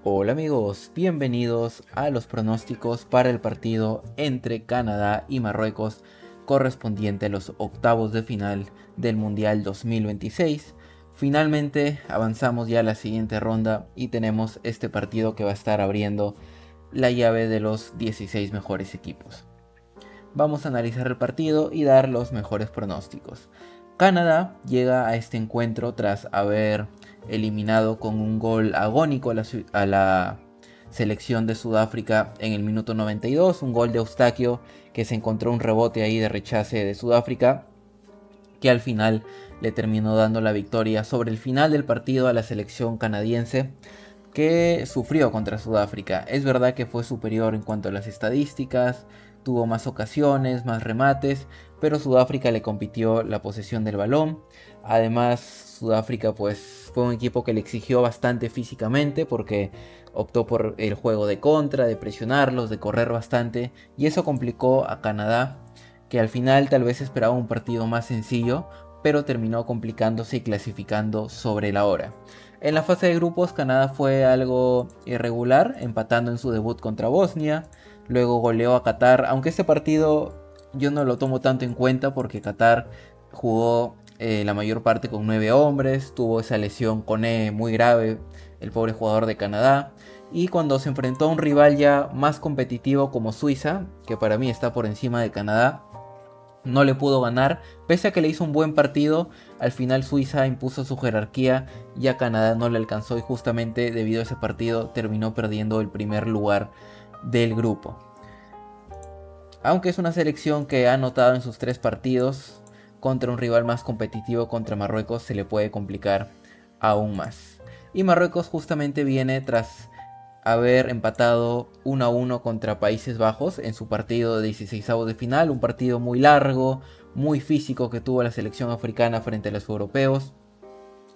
Hola amigos, bienvenidos a los pronósticos para el partido entre Canadá y Marruecos correspondiente a los octavos de final del Mundial 2026. Finalmente avanzamos ya a la siguiente ronda y tenemos este partido que va a estar abriendo la llave de los 16 mejores equipos. Vamos a analizar el partido y dar los mejores pronósticos. Canadá llega a este encuentro tras haber eliminado con un gol agónico a la selección de Sudáfrica en el minuto 92, un gol de Eustaquio que se encontró un rebote ahí de rechace de Sudáfrica, que al final le terminó dando la victoria sobre el final del partido a la selección canadiense, que sufrió contra Sudáfrica. Es verdad que fue superior en cuanto a las estadísticas, tuvo más ocasiones, más remates, pero Sudáfrica le compitió la posesión del balón. Además, Sudáfrica pues fue un equipo que le exigió bastante físicamente porque optó por el juego de contra, de presionarlos, de correr bastante, y eso complicó a Canadá, que al final tal vez esperaba un partido más sencillo, pero terminó complicándose y clasificando sobre la hora. En la fase de grupos, Canadá fue algo irregular, empatando en su debut contra Bosnia. Luego goleó a Qatar, aunque este partido yo no lo tomo tanto en cuenta porque Qatar jugó la mayor parte con 9 hombres, tuvo esa lesión Koné muy grave, el pobre jugador de Canadá. Y cuando se enfrentó a un rival ya más competitivo como Suiza, que para mí está por encima de Canadá, no le pudo ganar, pese a que le hizo un buen partido. Al final Suiza impuso su jerarquía y a Canadá no le alcanzó, y justamente debido a ese partido terminó perdiendo el primer lugar del grupo. Aunque es una selección que ha anotado en sus 3 partidos, contra un rival más competitivo, contra Marruecos, se le puede complicar aún más. Y Marruecos justamente viene tras haber empatado 1-1 contra Países Bajos en su partido de 16avos de final, un partido muy largo, muy físico que tuvo la selección africana frente a los europeos,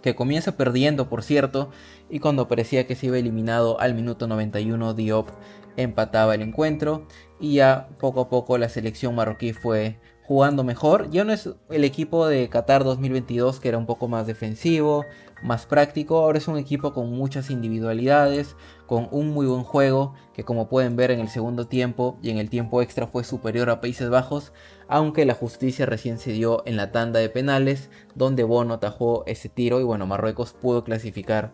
que comienza perdiendo por cierto, y cuando parecía que se iba eliminado al minuto 91, Diop empataba el encuentro, y ya poco a poco la selección marroquí fue jugando mejor. Ya no es el equipo de Qatar 2022 que era un poco más defensivo, más práctico. Ahora es un equipo con muchas individualidades, con un muy buen juego, que como pueden ver en el segundo tiempo y en el tiempo extra fue superior a Países Bajos, aunque la justicia recién se dio en la tanda de penales, donde Bono atajó ese tiro y bueno, Marruecos pudo clasificar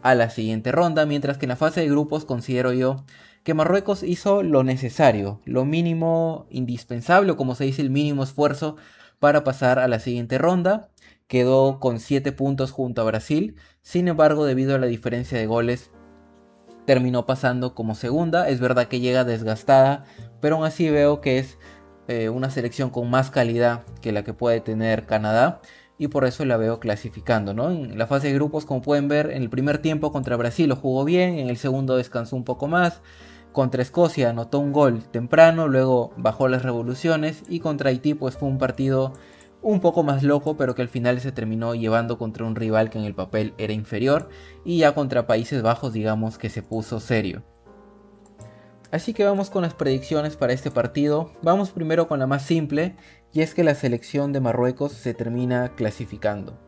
a la siguiente ronda, mientras que en la fase de grupos considero yo que Marruecos hizo lo necesario, lo mínimo indispensable, o como se dice, el mínimo esfuerzo para pasar a la siguiente ronda. Quedó con 7 puntos junto a Brasil, sin embargo, debido a la diferencia de goles, terminó pasando como segunda. Es verdad que llega desgastada, pero aún así veo que es una selección con más calidad que la que puede tener Canadá, y por eso la veo clasificando, ¿no? En la fase de grupos, como pueden ver, en el primer tiempo contra Brasil lo jugó bien, en el segundo descansó un poco más. Contra Escocia anotó un gol temprano, luego bajó las revoluciones, y contra Haití pues fue un partido un poco más loco, pero que al final se terminó llevando contra un rival que en el papel era inferior, y ya contra Países Bajos digamos que se puso serio. Así que vamos con las predicciones para este partido. Vamos primero con la más simple, y es que la selección de Marruecos se termina clasificando.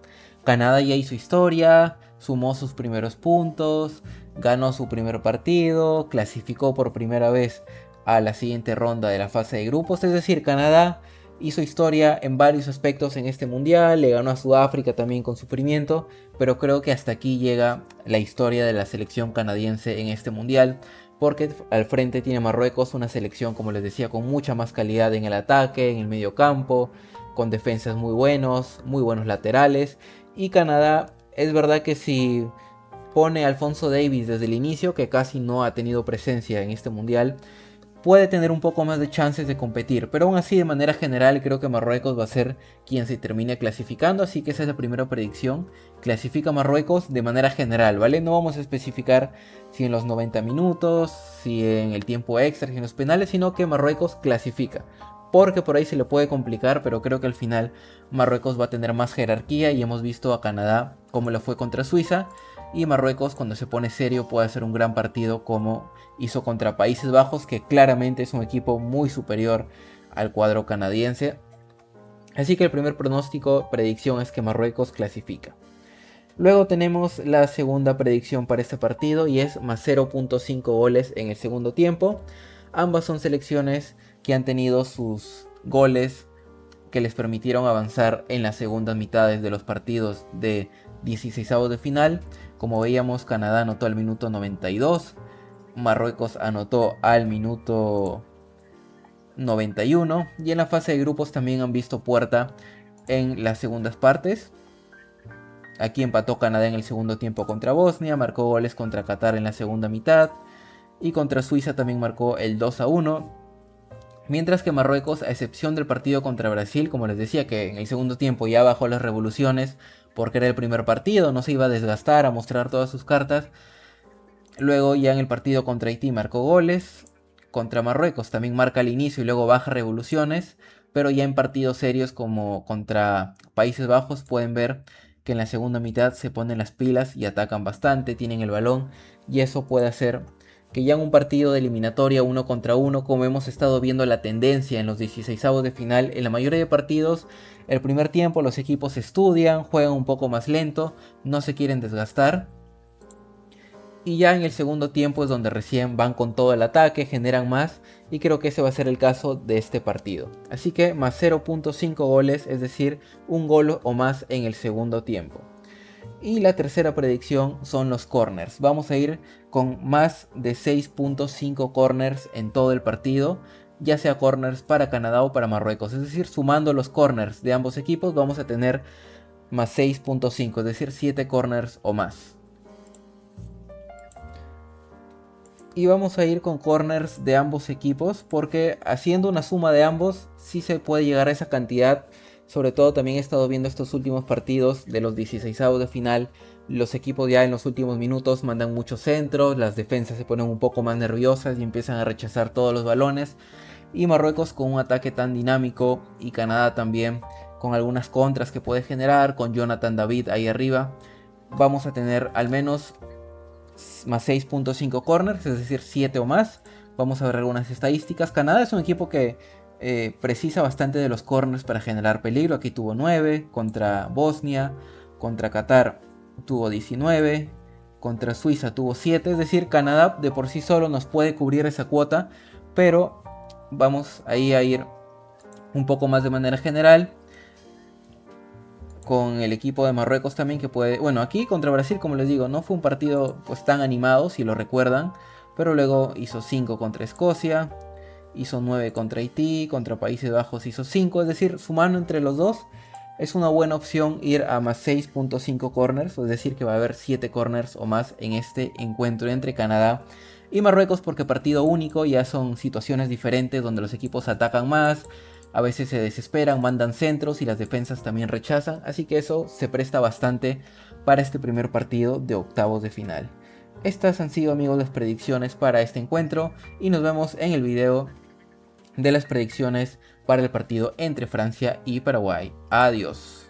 Canadá ya hizo historia, sumó sus primeros puntos, ganó su primer partido, clasificó por primera vez a la siguiente ronda de la fase de grupos. Es decir, Canadá hizo historia en varios aspectos en este mundial, le ganó a Sudáfrica también con sufrimiento, pero creo que hasta aquí llega la historia de la selección canadiense en este mundial, porque al frente tiene Marruecos, una selección, como les decía, con mucha más calidad en el ataque, en el medio campo, con defensas muy buenos laterales. Y Canadá, es verdad que si pone a Alphonso Davies desde el inicio, que casi no ha tenido presencia en este mundial, puede tener un poco más de chances de competir, pero aún así de manera general creo que Marruecos va a ser quien se termine clasificando, así que esa es la primera predicción. Clasifica Marruecos de manera general, ¿vale? No vamos a especificar si en los 90 minutos, si en el tiempo extra, si en los penales, sino que Marruecos clasifica, porque por ahí se le puede complicar, pero creo que al final Marruecos va a tener más jerarquía, y hemos visto a Canadá como lo fue contra Suiza, y Marruecos cuando se pone serio puede hacer un gran partido como hizo contra Países Bajos, que claramente es un equipo muy superior al cuadro canadiense. Así que el primer pronóstico, predicción, es que Marruecos clasifica. Luego tenemos la segunda predicción para este partido y es más 0.5 goles en el segundo tiempo. Ambas son selecciones que han tenido sus goles que les permitieron avanzar en las segundas mitades de los partidos de 16avos de final. Como veíamos, Canadá anotó al minuto 92, Marruecos anotó al minuto 91 y en la fase de grupos también han visto puerta en las segundas partes. Aquí empató Canadá en el segundo tiempo contra Bosnia, marcó goles contra Qatar en la segunda mitad y contra Suiza también marcó el 2-1. Mientras que Marruecos, a excepción del partido contra Brasil, como les decía, que en el segundo tiempo ya bajó las revoluciones porque era el primer partido, no se iba a desgastar a mostrar todas sus cartas. Luego ya en el partido contra Haití marcó goles, contra Marruecos también marca al inicio y luego baja revoluciones, pero ya en partidos serios como contra Países Bajos pueden ver que en la segunda mitad se ponen las pilas y atacan bastante, tienen el balón y eso puede hacer que ya en un partido de eliminatoria 1 contra 1, como hemos estado viendo la tendencia en los 16avos de final, en la mayoría de partidos, el primer tiempo los equipos estudian, juegan un poco más lento, no se quieren desgastar. Y ya en el segundo tiempo es donde recién van con todo el ataque, generan más y creo que ese va a ser el caso de este partido. Así que más 0.5 goles, es decir, un gol o más en el segundo tiempo. Y la tercera predicción son los corners. Vamos a ir con más de 6.5 corners en todo el partido, ya sea corners para Canadá o para Marruecos. Es decir, sumando los corners de ambos equipos vamos a tener más 6.5, es decir, 7 corners o más. Y vamos a ir con corners de ambos equipos porque haciendo una suma de ambos sí se puede llegar a esa cantidad. Sobre todo también he estado viendo estos últimos partidos de los 16avos de final. Los equipos ya en los últimos minutos mandan muchos centros, las defensas se ponen un poco más nerviosas y empiezan a rechazar todos los balones. Y Marruecos con un ataque tan dinámico y Canadá también con algunas contras que puede generar, con Jonathan David ahí arriba. Vamos a tener al menos más 6.5 corners, es decir 7 o más. Vamos a ver algunas estadísticas. Canadá es un equipo que precisa bastante de los corners para generar peligro. Aquí tuvo 9 contra Bosnia, contra Qatar tuvo 19, contra Suiza tuvo 7. Es decir, Canadá de por sí solo nos puede cubrir esa cuota, pero vamos ahí a ir un poco más de manera general con el equipo de Marruecos también, que puede... Bueno, aquí contra Brasil, como les digo, no fue un partido pues tan animado, si lo recuerdan, pero luego hizo 5 contra Escocia, hizo 9 contra Haití, contra Países Bajos hizo 5, es decir, sumando entre los dos es una buena opción ir a más 6.5 corners, es decir que va a haber 7 corners o más en este encuentro entre Canadá y Marruecos, porque partido único, ya son situaciones diferentes donde los equipos atacan más, a veces se desesperan, mandan centros y las defensas también rechazan, así que eso se presta bastante para este primer partido de octavos de final. Estas han sido, amigos, las predicciones para este encuentro y nos vemos en el video de las predicciones para el partido entre Francia y Paraguay. Adiós.